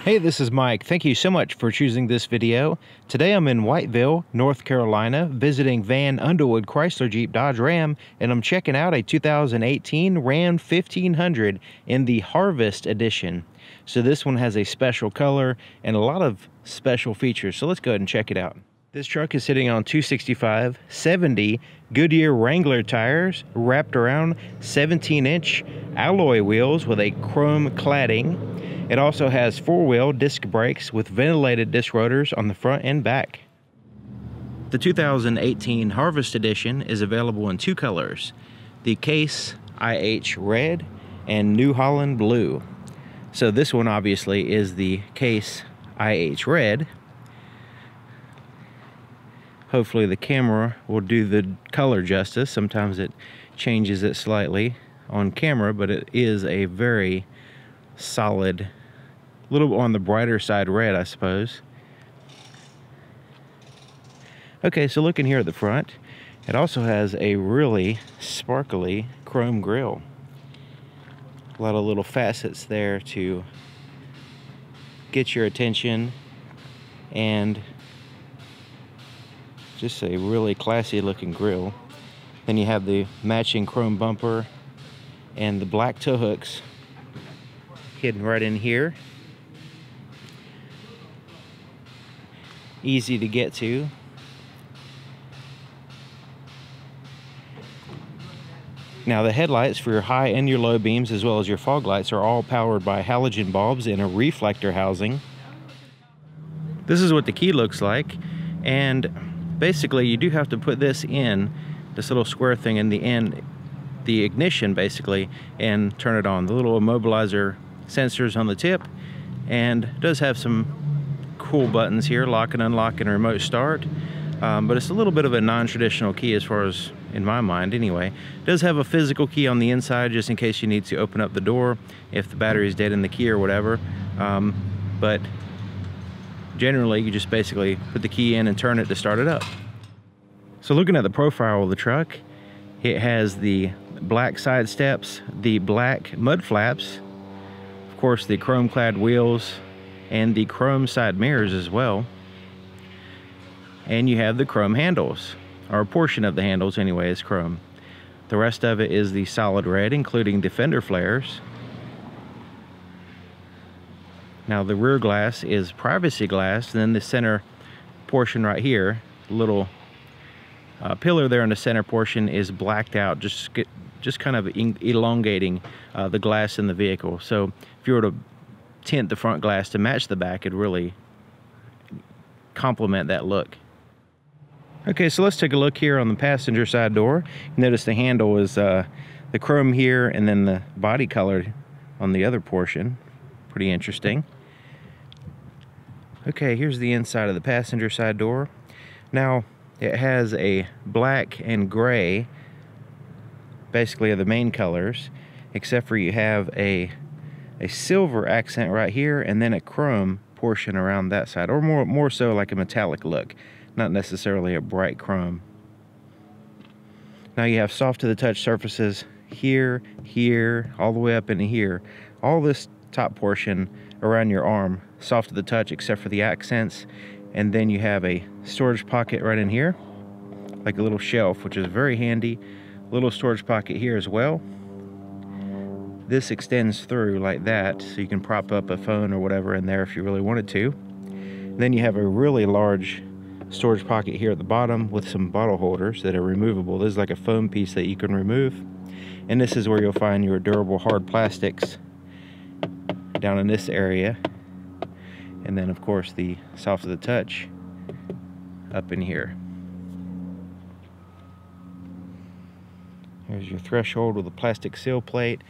Hey, this is Mike. Thank you so much for choosing this video. Today I'm in Whiteville, North Carolina, visiting Vann, Underwood, Chrysler, Jeep, Dodge, Ram, and I'm checking out a 2018 Ram 1500 in the Harvest Edition. So this one has a special color and a lot of special features. So let's go ahead and check it out. This truck is sitting on 265/70 Goodyear Wrangler tires, wrapped around 17-inch alloy wheels with a chrome cladding. It also has four-wheel disc brakes with ventilated disc rotors on the front and back. The 2018 Harvest Edition is available in two colors, the Case IH Red and New Holland Blue. So this one obviously is the Case IH Red. Hopefully the camera will do the color justice. Sometimes it changes it slightly on camera, but it is a very solid, little on the brighter side red, I suppose. Okay, so looking here at the front, it also has a really sparkly chrome grille. A lot of little facets there to get your attention, and just a really classy looking grille. Then you have the matching chrome bumper and the black tow hooks hidden right in here. Easy to get to. Now the headlights for your high and your low beams, as well as your fog lights, are all powered by halogen bulbs in a reflector housing. This is what the key looks like, and basically you do have to put this in, this little square thing in the end, the ignition basically, and turn it on. The little immobilizer sensors on the tip, and it does have some cool buttons here, lock and unlock and remote start, but it's a little bit of a non-traditional key as far as in my mind anyway. It does have a physical key on the inside just in case you need to open up the door if the battery is dead in the key or whatever, but generally you just basically put the key in and turn it to start it up. So looking at the profile of the truck, it has the black side steps, the black mud flaps, of course the chrome clad wheels, and the chrome side mirrors as well. And you have the chrome handles, or a portion of the handles anyway is chrome. The rest of it is the solid red, including the fender flares. Now the rear glass is privacy glass, and then the center portion right here, little pillar there in the center portion, is blacked out, just kind of elongating the glass in the vehicle. So if you were to tint the front glass to match the back, it'd really complement that look. Okay, so let's take a look here on the passenger side door. Notice the handle is the chrome here, and then the body colored on the other portion. Pretty interesting. Okay, here's the inside of the passenger side door. Now it has a black and gray, basically are the main colors, except for you have a silver accent right here, and then a chrome portion around that side, or more so like a metallic look, not necessarily a bright chrome. Now you have soft to the touch surfaces here, here, all the way up into here. All this top portion around your arm, soft to the touch except for the accents, and then you have a storage pocket right in here, like a little shelf, which is very handy. Little storage pocket here as well. This extends through like that, so you can prop up a phone or whatever in there if you really wanted to. And then you have a really large storage pocket here at the bottom with some bottle holders that are removable. This is like a foam piece that you can remove. And this is where you'll find your durable hard plastics down in this area. And then of course the soft to the touch up in here. Here's your threshold with a plastic seal plate.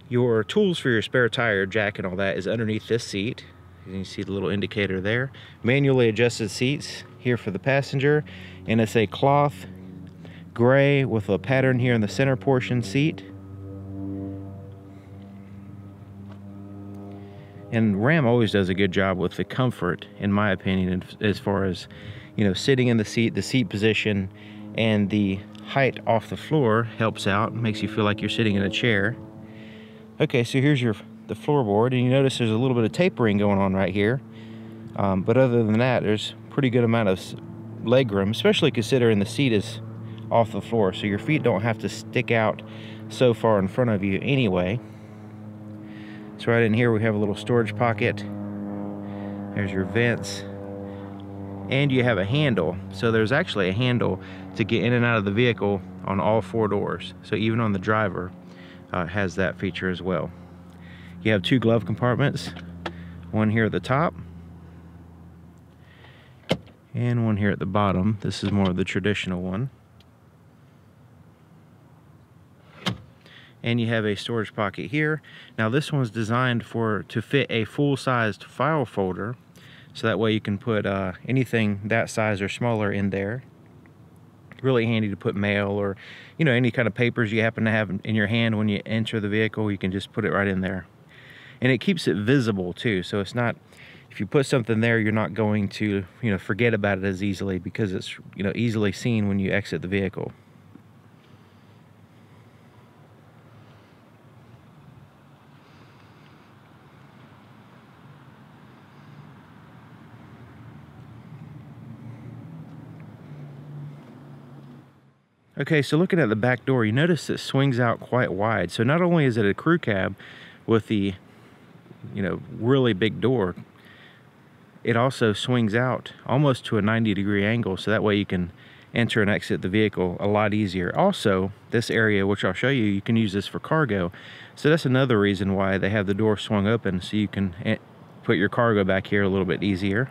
Your tools for your spare tire, jack and all that is underneath this seat. You can see the little indicator there. Manually adjusted seats here for the passenger, and it's a cloth gray with a pattern here in the center portion seat. And Ram always does a good job with the comfort, in my opinion, as far as, you know, sitting in the seat position, and the height off the floor helps out, makes you feel like you're sitting in a chair. Okay, so here's the the floorboard, and you notice there's a little bit of tapering going on right here. But other than that, there's pretty good amount of legroom, especially considering the seat is off the floor, so your feet don't have to stick out so far in front of you anyway. So right in here we have a little storage pocket. There's your vents, and you have a handle. So there's actually a handle to get in and out of the vehicle on all 4 doors. So even on the driver, has that feature as well. You have 2 glove compartments, one here at the top and one here at the bottom. This is more of the traditional one. And you have a storage pocket here. Now this one's designed to fit a full-sized file folder, so that way you can put anything that size or smaller in there. Really handy to put mail or, you know, any kind of papers you happen to have in your hand when you enter the vehicle. You can just put it right in there. And it keeps it visible too, so it's not, if you put something there, you're not going to, you know, forget about it as easily, because it's, you know, easily seen when you exit the vehicle. Okay, so looking at the back door, you notice it swings out quite wide. So not only is it a crew cab with the, you know, really big door, it also swings out almost to a 90-degree angle, so that way you can enter and exit the vehicle a lot easier. Also, this area, which I'll show you, you can use this for cargo. So that's another reason why they have the door swung open, so you can put your cargo back here a little bit easier.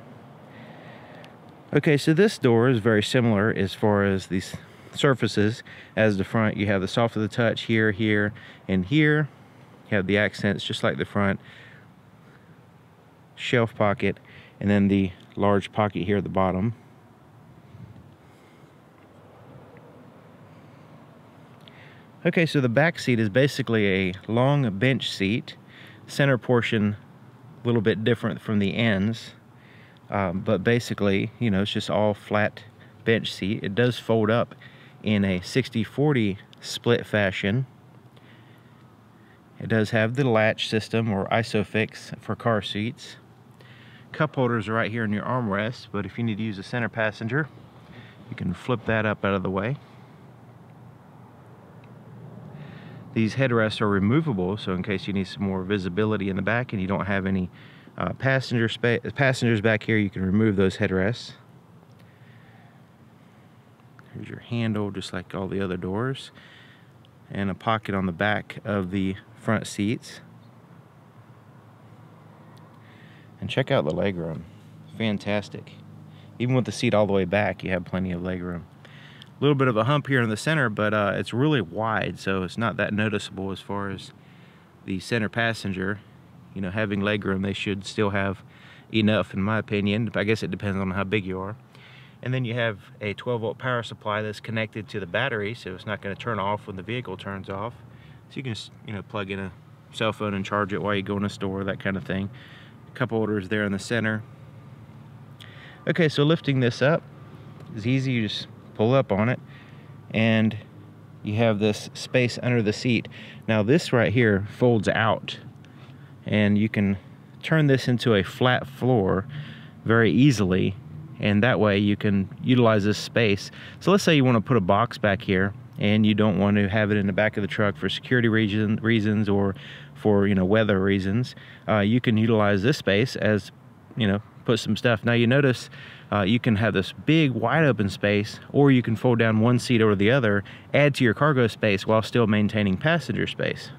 Okay, so this door is very similar as far as these surfaces as the front. You have the soft of the touch here, here, and here. You have the accents just like the front. Shelf pocket, and then the large pocket here at the bottom. Okay, so the back seat is basically a long bench seat. Center portion a little bit different from the ends, but basically, you know, it's just all flat bench seat. It does fold up in a 60-40 split fashion. It does have the latch system or ISOFIX for car seats. Cup holders are right here in your armrest, but if you need to use a center passenger, you can flip that up out of the way. These headrests are removable, so in case you need some more visibility in the back and you don't have any passengers back here, you can remove those headrests. Here's your handle, just like all the other doors, and a pocket on the back of the front seats. And check out the legroom. Fantastic. Even with the seat all the way back, you have plenty of legroom. A little bit of a hump here in the center, but it's really wide, so it's not that noticeable as far as the center passenger. You know, having legroom, they should still have enough, in my opinion. I guess it depends on how big you are. And then you have a 12-volt power supply that's connected to the battery, so it's not going to turn off when the vehicle turns off. So you can just, you know, plug in a cell phone and charge it while you go in a store, that kind of thing. Cup holders there in the center. Okay, so lifting this up is easy. You just pull up on it, and you have this space under the seat. Now this right here folds out, and you can turn this into a flat floor very easily, and that way you can utilize this space. So let's say you want to put a box back here and you don't want to have it in the back of the truck for security reasons or for, you know, weather reasons. You can utilize this space as, you know, put some stuff. Now you notice you can have this big wide open space, or you can fold down one seat over the other, add to your cargo space while still maintaining passenger space.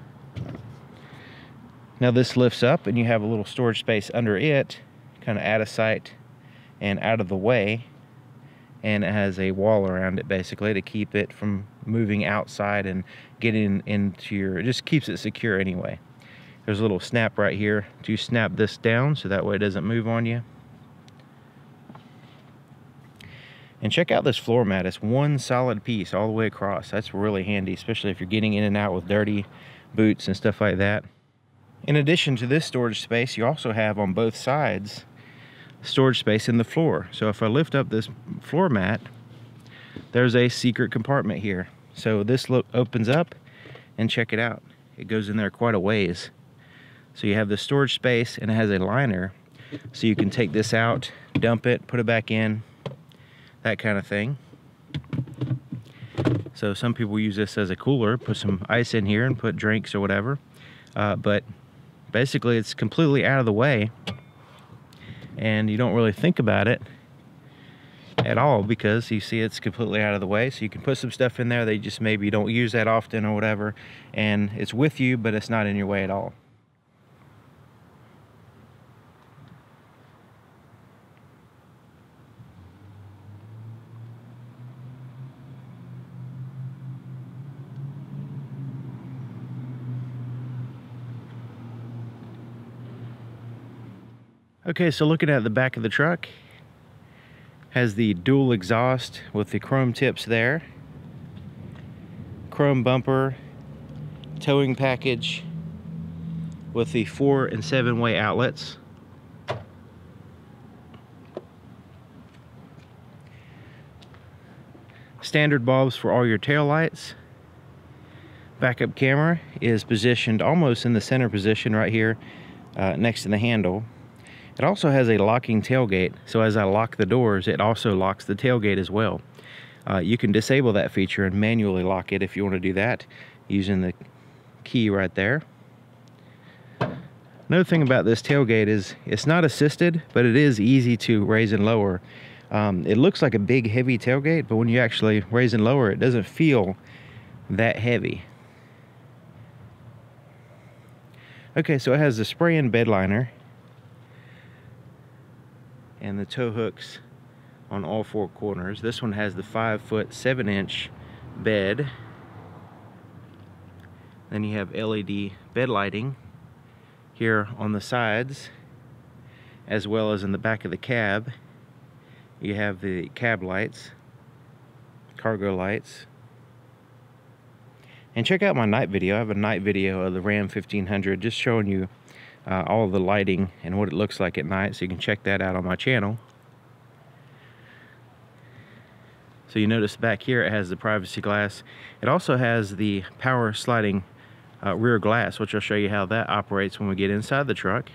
Now this lifts up and you have a little storage space under it, kind of out of sight and out of the way, and it has a wall around it basically to keep it from moving outside and getting into your, it just keeps it secure anyway. There's a little snap right here to snap this down so that way it doesn't move on you. And check out this floor mat. It's one solid piece all the way across. That's really handy, especially if you're getting in and out with dirty boots and stuff like that. In addition to this storage space, you also have on both sides storage space in the floor. So if I lift up this floor mat, there's a secret compartment here. So this opens up, and check it out. It goes in there quite a ways. So you have the storage space, and it has a liner, so you can take this out, dump it, put it back in, that kind of thing. So some people use this as a cooler, put some ice in here and put drinks or whatever. But basically it's completely out of the way, and you don't really think about it at all because you see it's completely out of the way. So you can put some stuff in there that you just maybe don't use that often or whatever, and it's with you, but it's not in your way at all. Okay, so looking at the back of the truck, has the dual exhaust with the chrome tips there, chrome bumper, towing package with the 4- and 7-way outlets, standard bulbs for all your tail lights. Backup camera is positioned almost in the center position right here next to the handle. It also has a locking tailgate, so as I lock the doors, it also locks the tailgate as well. You can disable that feature and manually lock it if you want to do that using the key right there. Another thing about this tailgate is it's not assisted, but it is easy to raise and lower. It looks like a big heavy tailgate, but when you actually raise and lower, it doesn't feel that heavy. Okay, so it has the spray-in bed liner and the tow hooks on all 4 corners. This one has the 5-foot 7-inch bed. Then you have LED bed lighting here on the sides, as well as in the back of the cab. You have the cab lights, cargo lights. And check out my night video. I have a night video of the Ram 1500 just showing you all of the lighting and what it looks like at night, so you can check that out on my channel. So you notice back here it has the privacy glass. It also has the power sliding rear glass, which I'll show you how that operates when we get inside the truck.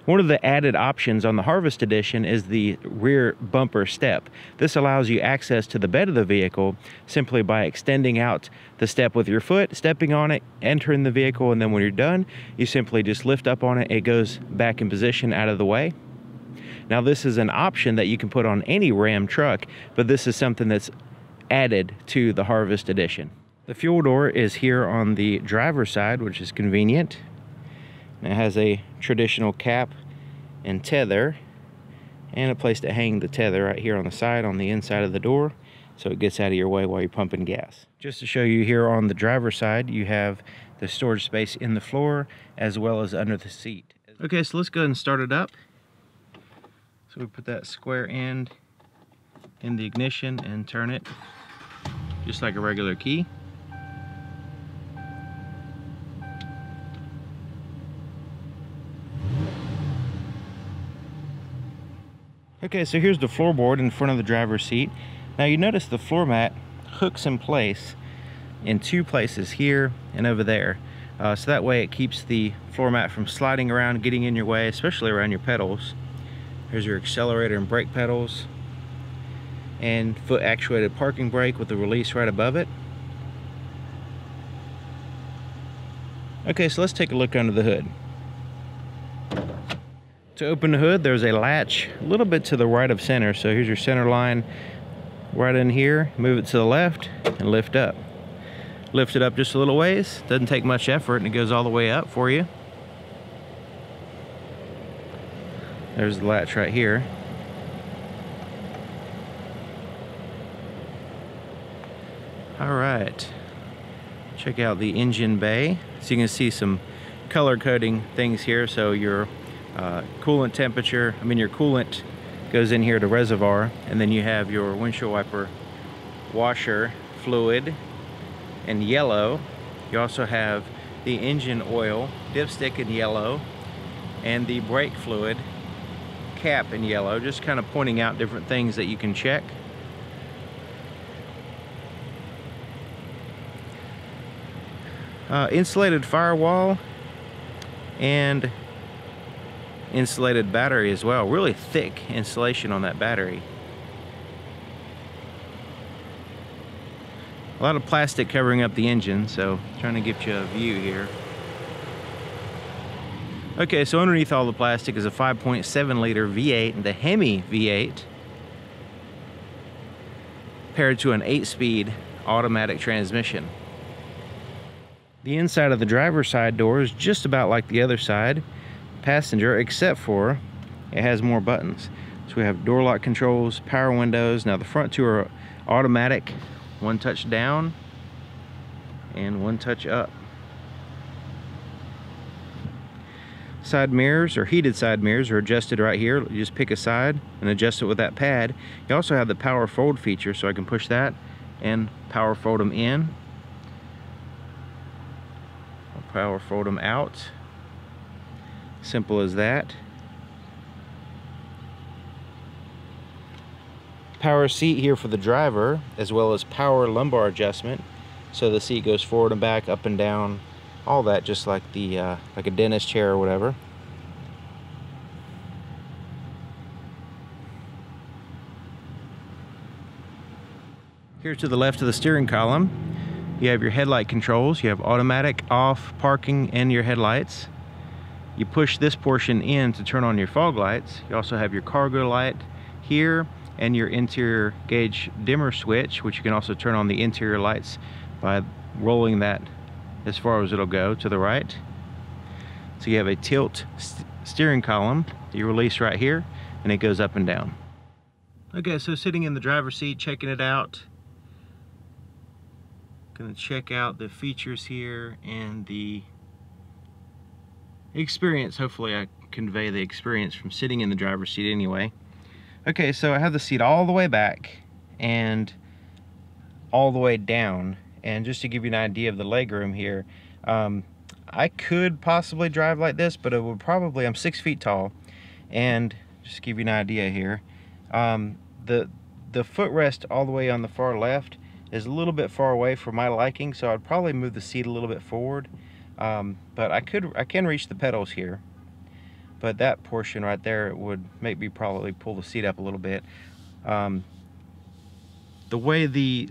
One of the added options on the Harvest Edition is the rear bumper step. This allows you access to the bed of the vehicle simply by extending out the step with your foot, stepping on it, entering the vehicle, and then when you're done, you simply just lift up on it. It goes back in position out of the way. Now this is an option that you can put on any Ram truck, but this is something that's added to the Harvest Edition. The fuel door is here on the driver's side, which is convenient. It has a traditional cap and tether, and a place to hang the tether right here on the side on the inside of the door, so it gets out of your way while you're pumping gas. Just to show you, here on the driver's side you have the storage space in the floor as well as under the seat. Okay, so let's go ahead and start it up. So we put that square end in the ignition and turn it just like a regular key. Okay, so here's the floorboard in front of the driver's seat. Now you notice the floor mat hooks in place in 2 places, here and over there. So that way it keeps the floor mat from sliding around, getting in your way, especially around your pedals. Here's your accelerator and brake pedals, and foot actuated parking brake with the release right above it. Okay, so let's take a look under the hood. To open the hood, there's a latch a little bit to the right of center. So here's your center line right in here. Move it to the left and lift up. Lift it up just a little ways. Doesn't take much effort, and it goes all the way up for you. There's the latch right here. All right. Check out the engine bay. So you can see some color coding things here. So your coolant temperature, your coolant goes in here to reservoir, and then you have your windshield wiper washer fluid in yellow. You also have the engine oil dipstick in yellow, and the brake fluid cap in yellow, just kind of pointing out different things that you can check. Insulated firewall and insulated battery as well. Really thick insulation on that battery. A lot of plastic covering up the engine, so trying to get you a view here. Okay, so underneath all the plastic is a 5.7 liter V8, the Hemi V8, paired to an 8-speed automatic transmission. The inside of the driver's side door is just about like the other side, passenger, except for it has more buttons. So we have door lock controls, power windows. Now the front two are automatic, one touch down and one touch up. Side mirrors, or heated side mirrors, are adjusted right here. You just pick a side and adjust it with that pad. You also have the power fold feature, so I can push that and power fold them in. I'll power fold them out. Simple as that. Power seat here for the driver, as well as power lumbar adjustment, so the seat goes forward and back, up and down, all that, just like the like a dentist chair or whatever. Here to the left of the steering column, you have your headlight controls. You have automatic, off, parking, and your headlights. You push this portion in to turn on your fog lights. You also have your cargo light here and your interior gauge dimmer switch, which you can also turn on the interior lights by rolling that as far as it'll go to the right. So you have a tilt steering column that you release right here, and it goes up and down. Okay, so sitting in the driver's seat, checking it out. Gonna check out the features here and the experience. Hopefully I convey the experience from sitting in the driver's seat anyway. Okay, so I have the seat all the way back and all the way down. And just to give you an idea of the legroom here, I could possibly drive like this, but it would probably, I'm 6 feet tall, and just to give you an idea here, the footrest all the way on the far left is a little bit far away for my liking, so I'd probably move the seat a little bit forward. But I can reach the pedals here, but that portion right there would make me probably pull the seat up a little bit. The way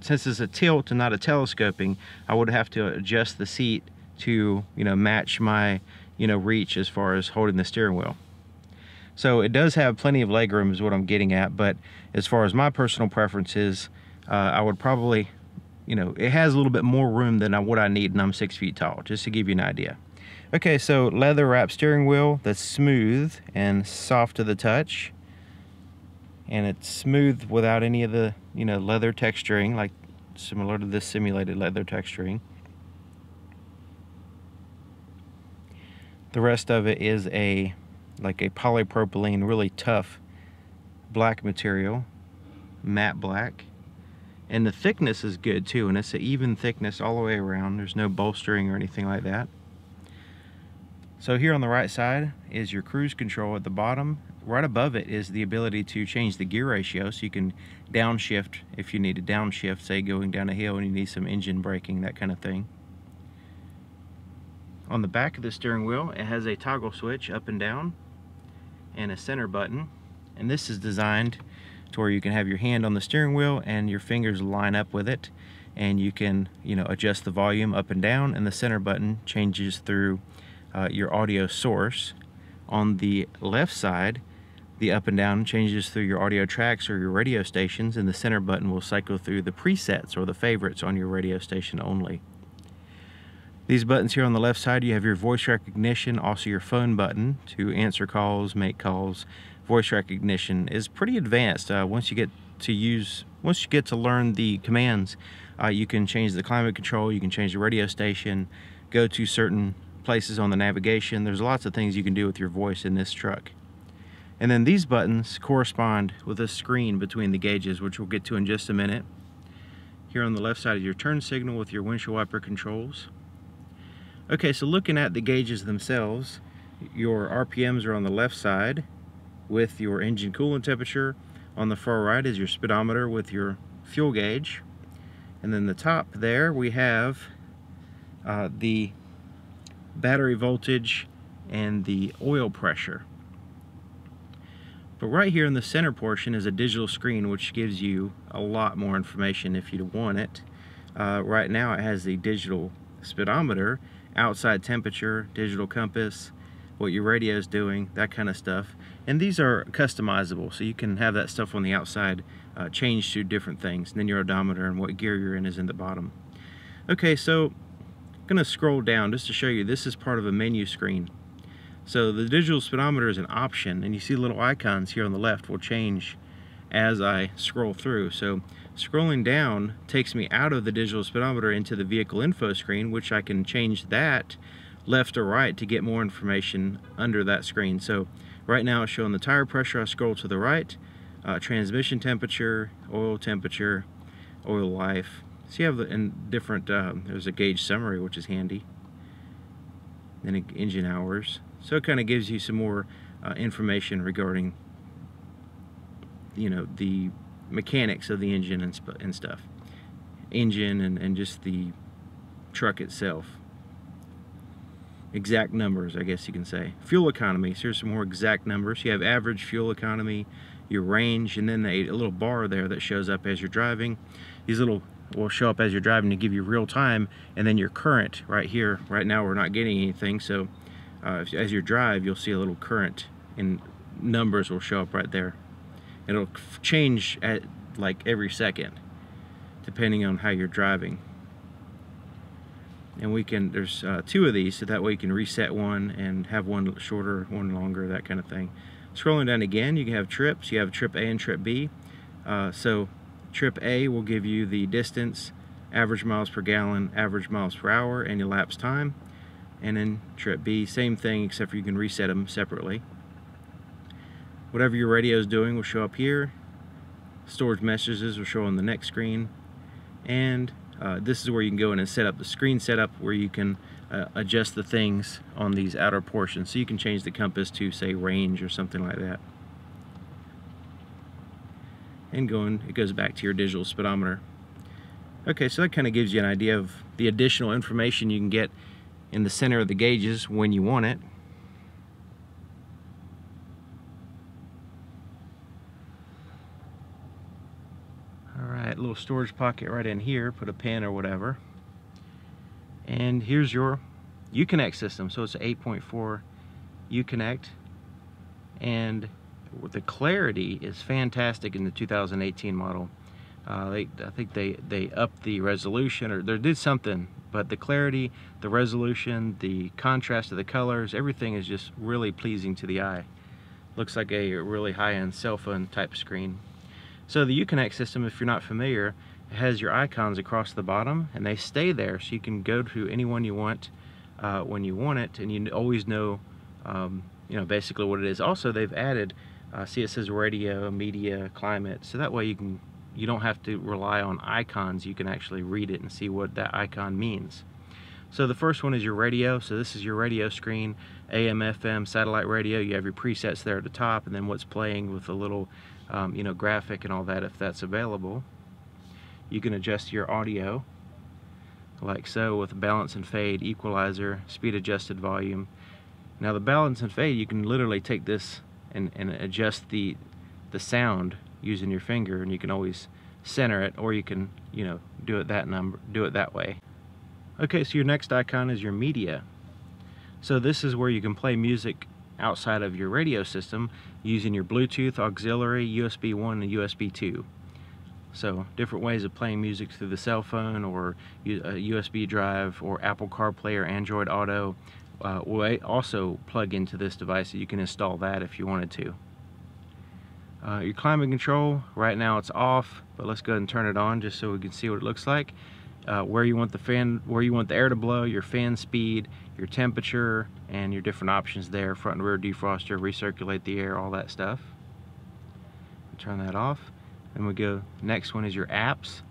since it's a tilt and not a telescoping, I would have to adjust the seat to, match my, reach as far as holding the steering wheel. So it does have plenty of legroom is what I'm getting at, but as far as my personal preferences, I would probably, it has a little bit more room than what I need, and I'm 6 feet tall, just to give you an idea. Okay, so leather wrapped steering wheel that's smooth and soft to the touch. And it's smooth without any of the, leather texturing, like similar to this simulated leather texturing. The rest of it is like a polypropylene, really tough black material, matte black. And the thickness is good too, and it's an even thickness all the way around. There's no bolstering or anything like that. So here on the right side is your cruise control at the bottom. Right above it is the ability to change the gear ratio, so you can downshift if you need to downshift, say going down a hill and you need some engine braking, that kind of thing. On the back of the steering wheel, it has a toggle switch up and down and a center button, and this is designed to where you can have your hand on the steering wheel and your fingers line up with it, and you can adjust the volume up and down, and the center button changes through your audio source. On the left side, the up and down changes through your audio tracks or your radio stations, and the center button will cycle through the presets or the favorites on your radio station only. These buttons here on the left side, you have your voice recognition, also your phone button to answer calls, make calls. Voice recognition is pretty advanced. Once you get to learn the commands, you can change the climate control, you can change the radio station, go to certain places on the navigation. There's lots of things you can do with your voice in this truck. And then these buttons correspond with a screen between the gauges, which we'll get to in just a minute. Here on the left side is your turn signal with your windshield wiper controls. Okay, so looking at the gauges themselves, your RPMs are on the left side with your engine coolant temperature. On the far right is your speedometer with your fuel gauge. And then the top there we have the battery voltage, and the oil pressure. But right here in the center portion is a digital screen, which gives you a lot more information if you want it. Right now it has the digital speedometer, outside temperature, digital compass, what your radio is doing, that kind of stuff. And these are customizable, so you can have that stuff on the outside change to different things. And then your odometer and what gear you're in is in the bottom. Okay, so I'm going to scroll down just to show you this is part of a menu screen. So the digital speedometer is an option, and you see little icons here on the left will change as I scroll through. So scrolling down takes me out of the digital speedometer into the vehicle info screen, which I can change that left or right to get more information under that screen. So right now it's showing the tire pressure. I scroll to the right, transmission temperature, oil life. So you have in different, there's a gauge summary, which is handy. Then engine hours. So it kind of gives you some more information regarding, you know, the mechanics of the engine and stuff. Engine and just the truck itself. Exact numbers, I guess you can say. Fuel economy, so here's some more exact numbers. You have average fuel economy, your range, and then a little bar there that shows up as you're driving. These little will show up as you're driving to give you real time, and then your current right here. Right now we're not getting anything, so as you drive you'll see a little current and numbers will show up right there. It'll change at like every second depending on how you're driving. And there's two of these, so that way you can reset one and have one shorter, one longer, that kind of thing. Scrolling down again, you can have trips. You have trip A and trip B. So trip A will give you the distance, average miles per gallon, average miles per hour, and elapsed time. And then trip B, same thing, except for you can reset them separately. Whatever your radio is doing will show up here. Storage messages will show on the next screen. And this is where you can go in and set up the screen setup, where you can adjust the things on these outer portions. So you can change the compass to, say, range or something like that. And it goes back to your digital speedometer. Okay, so that kind of gives you an idea of the additional information you can get in the center of the gauges when you want it. Alright, little storage pocket right in here, put a pen or whatever. And here's your Uconnect system. So it's an 8.4 Uconnect, and the clarity is fantastic in the 2018 model. I think they upped the resolution, or they did something, but the clarity, the resolution, the contrast of the colors, everything is just really pleasing to the eye. Looks like a really high-end cell phone type screen. So the Uconnect system, if you're not familiar, it has your icons across the bottom, and they stay there, so you can go to anyone you want when you want it, and you always know, you know, basically what it is. Also, they've added, see, it says radio, media, climate, so that way you don't have to rely on icons. You can actually read it and see what that icon means. So the first one is your radio. So this is your radio screen, AM, FM, satellite radio. You have your presets there at the top, and then what's playing with a little, you know, graphic and all that if that's available. You can adjust your audio like so with balance and fade, equalizer, speed adjusted volume. Now the balance and fade, you can literally take this and adjust the sound using your finger, and you can always center it, or you can, you know, do it that way. Okay, so your next icon is your media. So this is where you can play music outside of your radio system using your Bluetooth, auxiliary, USB 1 and USB 2. So different ways of playing music through the cell phone, or a USB drive, or Apple CarPlay or Android Auto will also plug into this device, so you can install that if you wanted to. Your climate control, right now it's off, but let's go ahead and turn it on just so we can see what it looks like. Where you want the air to blow, your fan speed, your temperature, and your different options there, front and rear defroster, recirculate the air, all that stuff. Turn that off. Then we go, next one is your apps.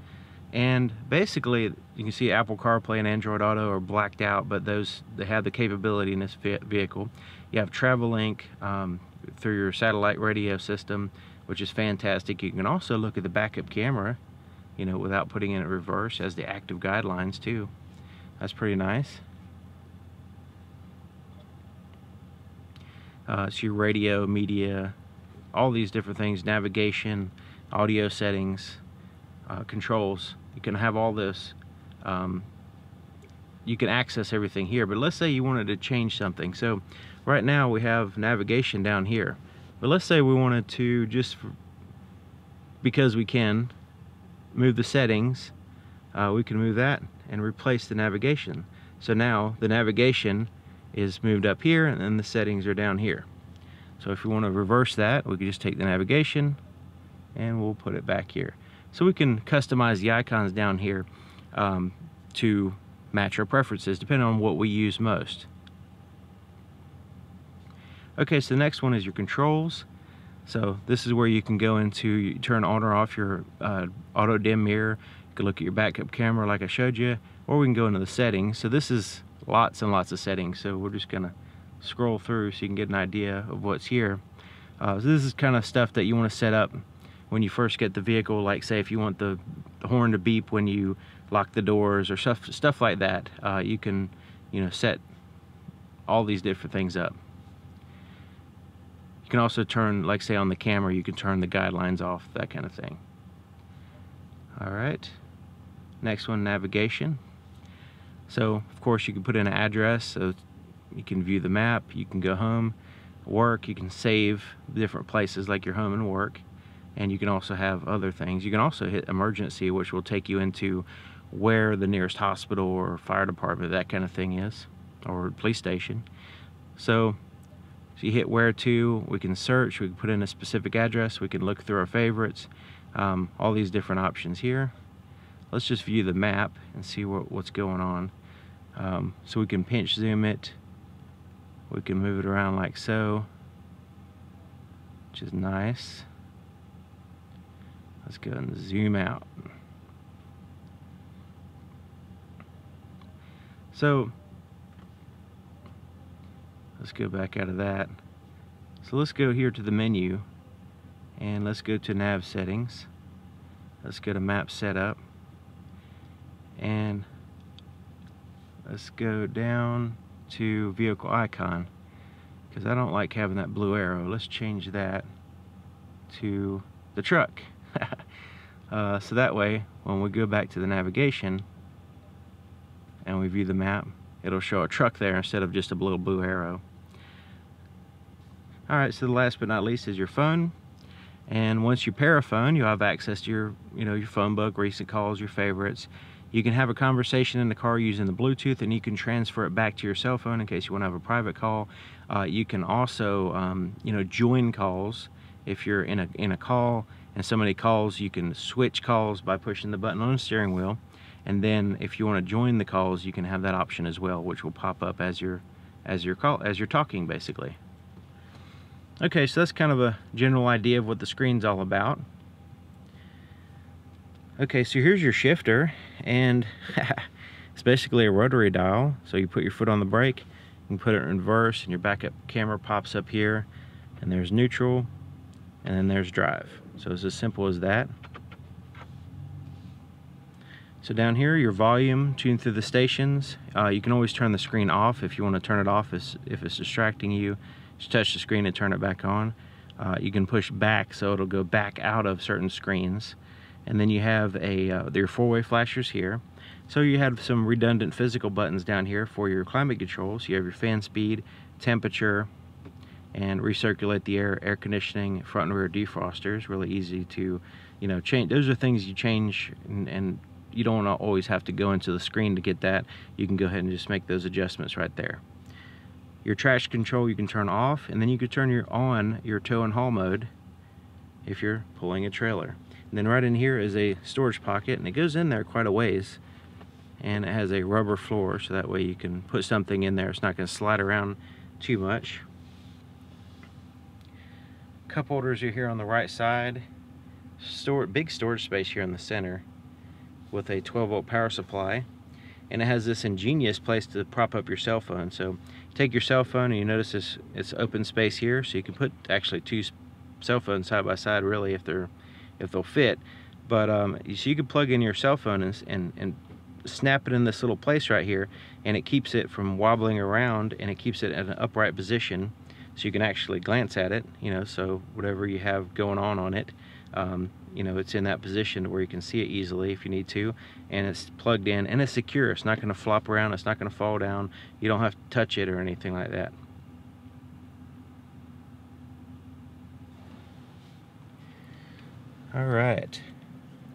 And basically, you can see Apple CarPlay and Android Auto are blacked out, but they have the capability in this vehicle. You have TravelLink through your satellite radio system, which is fantastic. You can also look at the backup camera, you know, without putting it in reverse, as the active guidelines too. That's pretty nice. It's your radio, media, all these different things, navigation, audio settings, controls. You can have all this. You can access everything here, but let's say you wanted to change something. So right now we have navigation down here, but let's say we wanted to, just because we can move the settings, we can move that and replace the navigation. So now the navigation is moved up here and then the settings are down here. So if we want to reverse that, we can just take the navigation and we'll put it back here. So we can customize the icons down here to match our preferences depending on what we use most. Okay, so the next one is your controls. So this is where you can go into, turn on or off your auto dim mirror. You can look at your backup camera like I showed you, or we can go into the settings. So this is lots and lots of settings, so we're just gonna scroll through so you can get an idea of what's here. So this is kind of stuff that you want to set up when you first get the vehicle, like say if you want the horn to beep when you lock the doors or stuff like that. You can, set all these different things up. You can also turn, like say on the camera, you can turn the guidelines off, that kind of thing. All right, next one, navigation. So of course you can put in an address, so you can view the map, you can go home, work, you can save different places like your home and work, and you can also have other things. You can also hit emergency, which will take you into where the nearest hospital or fire department, that kind of thing is, or police station. So you hit where to, we can search, we can put in a specific address, we can look through our favorites, all these different options here. Let's just view the map and see what's going on. So we can pinch zoom it, we can move it around like so, which is nice. Let's go and zoom out. So let's go back out of that. So let's go here to the menu and let's go to Nav Settings. Let's go to Map Setup and let's go down to Vehicle Icon, because I don't like having that blue arrow. Let's change that to the truck. So that way when we go back to the navigation and we view the map, it'll show a truck there instead of just a little blue arrow. Alright, so the last but not least is your phone. And once you pair a phone, you'll have access to your, your phone book, recent calls, your favorites. You can have a conversation in the car using the Bluetooth, and you can transfer it back to your cell phone in case you want to have a private call. You can also, join calls. If you're in a call and somebody calls, you can switch calls by pushing the button on the steering wheel. And then if you want to join the calls, you can have that option as well, which will pop up as you're talking, basically. Okay, so that's kind of a general idea of what the screen's all about. Okay, so here's your shifter, and it's basically a rotary dial. So you put your foot on the brake, you can put it in reverse, and your backup camera pops up here, and there's neutral, and then there's drive. So it's as simple as that. So down here, your volume, tune through the stations. You can always turn the screen off if you want to turn it off if it's distracting you. Just touch the screen and turn it back on. You can push back so it'll go back out of certain screens. And then you have your four-way flashers here. So you have some redundant physical buttons down here for your climate controls. You have your fan speed, temperature, and recirculate the air conditioning, front and rear defrosters. Really easy to, change. Those are things you change, and you don't always have to go into the screen to get that. You can go ahead and just make those adjustments right there. Your trash control you can turn off, and then you can turn on your tow and haul mode if you're pulling a trailer. And then right in here is a storage pocket, and it goes in there quite a ways, and it has a rubber floor, so that way you can put something in there. It's not going to slide around too much. Cup holders are here on the right side. Big storage space here in the center with a 12-volt power supply, and it has this ingenious place to prop up your cell phone. So you take your cell phone and you notice it's open space here, so you can put actually two cell phones side by side, really, if they'll fit. But so you can plug in your cell phone and snap it in this little place right here, and it keeps it from wobbling around, and it keeps it at an upright position, so you can actually glance at it, you know, so whatever you have going on it, you know, it's in that position where you can see it easily if you need to, and it's plugged in and it's secure. It's not going to flop around, it's not going to fall down, you don't have to touch it or anything like that. Alright,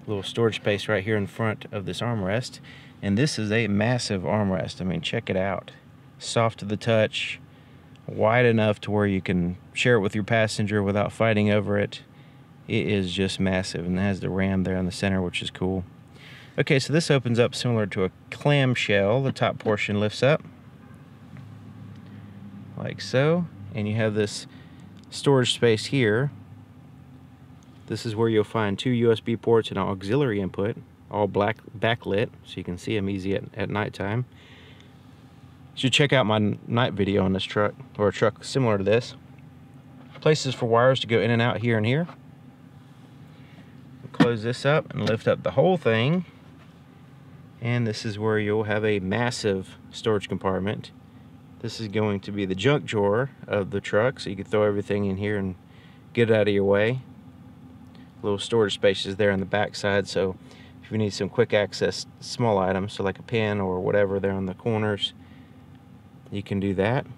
little storage space right here in front of this armrest, and this is a massive armrest. I mean, check it out. Soft to the touch, wide enough to where you can share it with your passenger without fighting over it. It is just massive, and it has the ram there in the center, which is cool. Okay, so this opens up similar to a clamshell. The top portion lifts up like so, and you have this storage space here. This is where you'll find 2 USB ports and an auxiliary input, all black backlit, so you can see them easy at nighttime. You should check out my night video on this truck, or a truck similar to this. Places for wires to go in and out here and here. Close this up and lift up the whole thing, and this is where you'll have a massive storage compartment. This is going to be the junk drawer of the truck, so you can throw everything in here and get it out of your way. Little storage spaces there on the back side, so if you need some quick access small items, so like a pen or whatever there on the corners, you can do that. And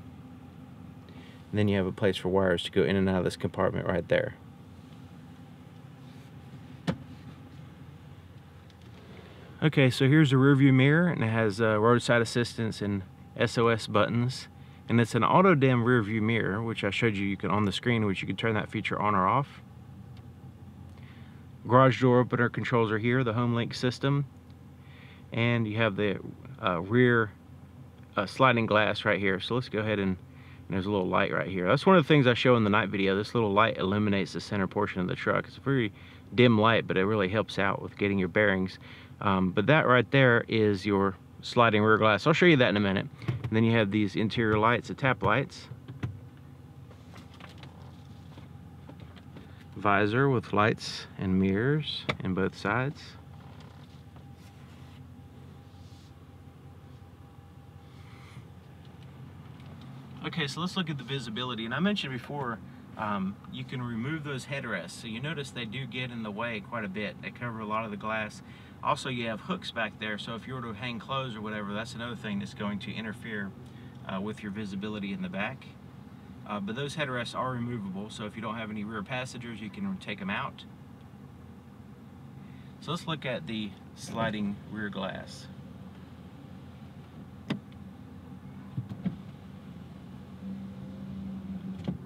then you have a place for wires to go in and out of this compartment right there. Okay, so here's the rear view mirror, and it has roadside assistance and SOS buttons, and it's an auto dim rear view mirror, which I showed you can on the screen, which you can turn that feature on or off. Garage door opener controls are here, the home link system, and you have the rear sliding glass right here. So let's go ahead and there's a little light right here. That's one of the things I show in the night video. This little light illuminates the center portion of the truck. It's a very dim light, but it really helps out with getting your bearings. But that right there is your sliding rear glass. I'll show you that in a minute. And then you have these interior lights, the tap lights. Visor with lights and mirrors in both sides. Okay, so let's look at the visibility. And I mentioned before, you can remove those headrests. So you notice they do get in the way quite a bit. They cover a lot of the glass. Also, you have hooks back there, so if you were to hang clothes or whatever, that's another thing that's going to interfere with your visibility in the back. But those headrests are removable, so if you don't have any rear passengers, you can take them out. So let's look at the sliding rear glass.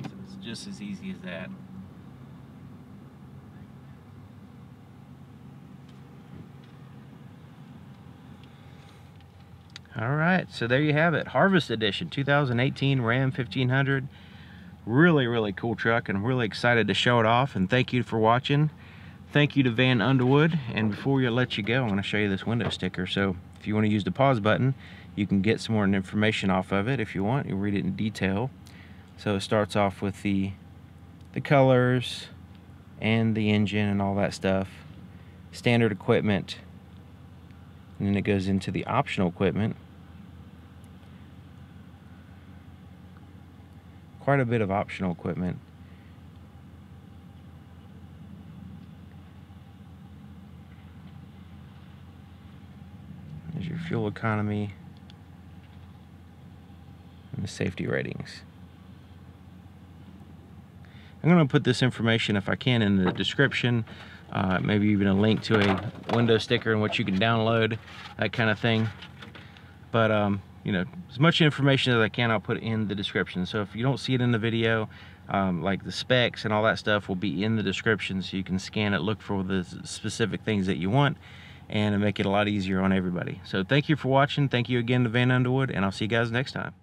So it's just as easy as that. Alright, so there you have it. Harvest Edition 2018 Ram 1500. Really cool truck, and I'm really excited to show it off, and thank you for watching. Thank you to Vann Underwood, and before we let you go, I'm going to show you this window sticker. So if you want to use the pause button, you can get some more information off of it if you want. You'll read it in detail. So it starts off with the colors and the engine and all that stuff. Standard equipment. And then it goes into the optional equipment. Quite a bit of optional equipment. There's your fuel economy and the safety ratings. I'm going to put this information, if I can, in the description. Maybe even a link to a window sticker and what you can download, that kind of thing. But you know, as much information as I can, I'll put in the description. So if you don't see it in the video, like the specs and all that stuff will be in the description, so you can scan it, look for the specific things that you want, and make it a lot easier on everybody. So thank you for watching. Thank you again to Vann Underwood, and I'll see you guys next time.